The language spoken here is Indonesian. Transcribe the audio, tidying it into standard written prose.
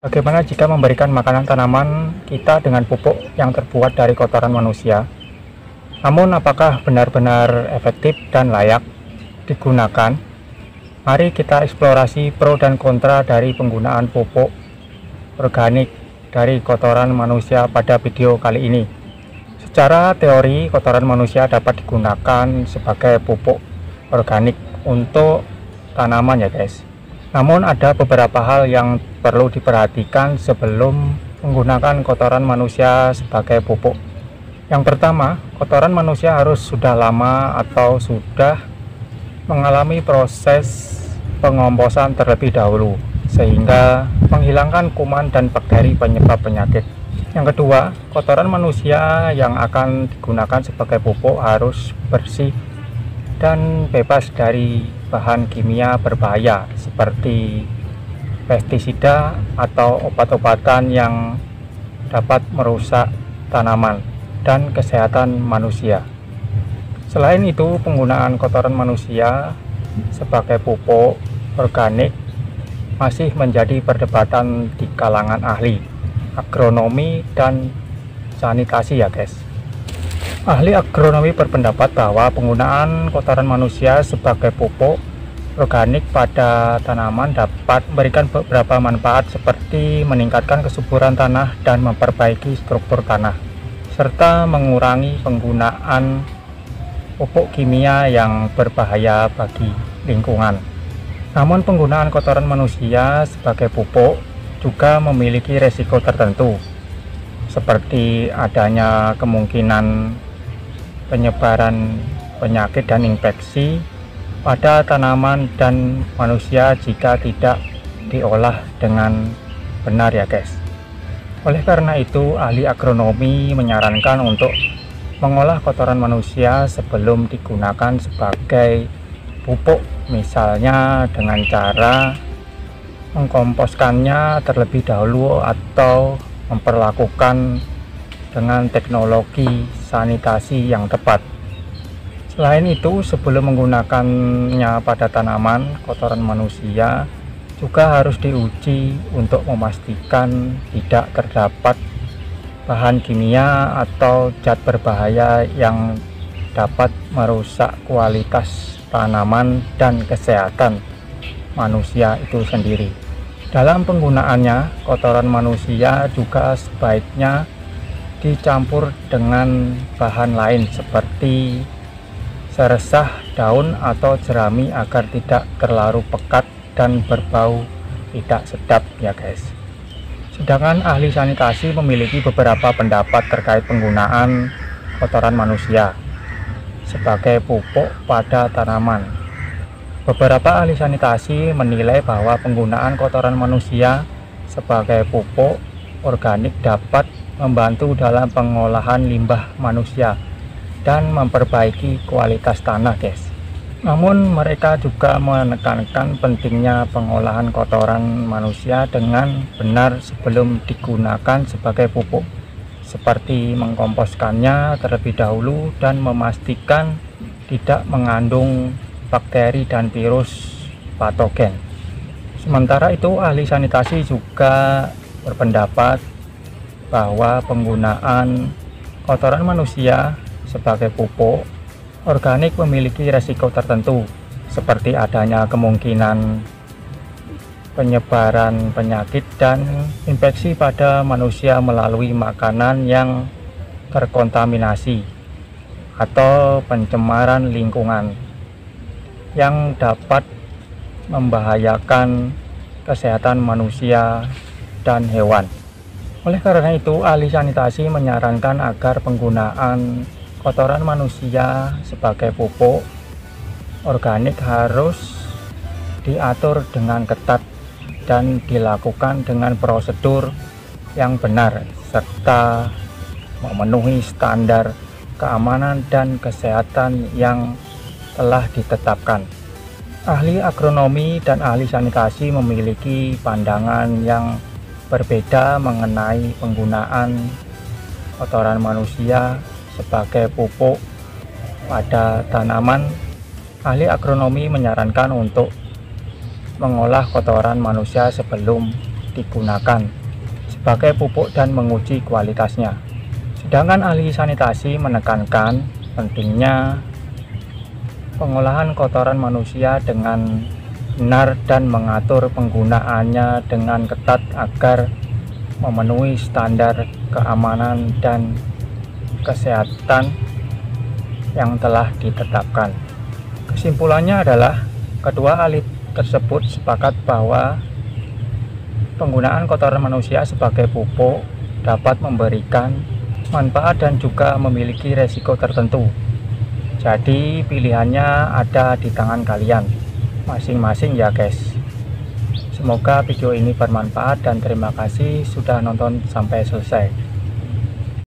Bagaimana jika memberikan makanan tanaman kita dengan pupuk yang terbuat dari kotoran manusia? Namun apakah benar-benar efektif dan layak digunakan? Mari kita eksplorasi pro dan kontra dari penggunaan pupuk organik dari kotoran manusia pada video kali ini. Secara teori, kotoran manusia dapat digunakan sebagai pupuk organik untuk tanaman ya guys. Namun ada beberapa hal yang perlu diperhatikan sebelum menggunakan kotoran manusia sebagai pupuk. Yang pertama, kotoran manusia harus sudah lama atau sudah mengalami proses pengomposan terlebih dahulu, sehingga menghilangkan kuman dan bakteri penyebab penyakit. Yang kedua, kotoran manusia yang akan digunakan sebagai pupuk harus bersih dan bebas dari bahan kimia berbahaya seperti pestisida atau obat-obatan yang dapat merusak tanaman dan kesehatan manusia. Selain itu, penggunaan kotoran manusia sebagai pupuk organik masih menjadi perdebatan di kalangan ahli agronomi dan sanitasi ya guys. Ahli agronomi berpendapat bahwa penggunaan kotoran manusia sebagai pupuk organik pada tanaman dapat memberikan beberapa manfaat seperti meningkatkan kesuburan tanah dan memperbaiki struktur tanah, serta mengurangi penggunaan pupuk kimia yang berbahaya bagi lingkungan. Namun penggunaan kotoran manusia sebagai pupuk juga memiliki resiko tertentu, seperti adanya kemungkinan penyebaran penyakit dan infeksi pada tanaman dan manusia jika tidak diolah dengan benar ya guys. Oleh karena itu, ahli agronomi menyarankan untuk mengolah kotoran manusia sebelum digunakan sebagai pupuk, misalnya dengan cara mengkomposkannya terlebih dahulu atau memperlakukan dengan teknologi sanitasi yang tepat. Selain itu, sebelum menggunakannya pada tanaman, kotoran manusia juga harus diuji untuk memastikan tidak terdapat bahan kimia atau zat berbahaya yang dapat merusak kualitas tanaman dan kesehatan manusia itu sendiri. Dalam penggunaannya, kotoran manusia juga sebaiknya dicampur dengan bahan lain seperti seresah, daun, atau jerami agar tidak terlalu pekat dan berbau tidak sedap ya guys. Sedangkan ahli sanitasi memiliki beberapa pendapat terkait penggunaan kotoran manusia sebagai pupuk pada tanaman. Beberapa ahli sanitasi menilai bahwa penggunaan kotoran manusia sebagai pupuk organik dapat membantu dalam pengolahan limbah manusia dan memperbaiki kualitas tanah guys. Namun mereka juga menekankan pentingnya pengolahan kotoran manusia dengan benar sebelum digunakan sebagai pupuk, seperti mengkomposkannya terlebih dahulu dan memastikan tidak mengandung bakteri dan virus patogen. Sementara itu, ahli sanitasi juga berpendapat bahwa penggunaan kotoran manusia sebagai pupuk organik memiliki resiko tertentu, seperti adanya kemungkinan penyebaran penyakit dan infeksi pada manusia melalui makanan yang terkontaminasi atau pencemaran lingkungan yang dapat membahayakan kesehatan manusia dan hewan. Oleh karena itu, ahli sanitasi menyarankan agar penggunaan kotoran manusia sebagai pupuk organik harus diatur dengan ketat dan dilakukan dengan prosedur yang benar serta memenuhi standar keamanan dan kesehatan yang telah ditetapkan. Ahli agronomi dan ahli sanitasi memiliki pandangan yang berbeda mengenai penggunaan kotoran manusia sebagai pupuk pada tanaman. Ahli agronomi menyarankan untuk mengolah kotoran manusia sebelum digunakan sebagai pupuk dan menguji kualitasnya. Sedangkan ahli sanitasi menekankan pentingnya pengolahan kotoran manusia dengan benar dan mengatur penggunaannya dengan ketat agar memenuhi standar keamanan dan kesehatan yang telah ditetapkan. Kesimpulannya adalah kedua ahli tersebut sepakat bahwa penggunaan kotoran manusia sebagai pupuk dapat memberikan manfaat dan juga memiliki resiko tertentu. Jadi pilihannya ada di tangan kalian masing-masing ya guys. Semoga video ini bermanfaat dan terima kasih sudah nonton sampai selesai.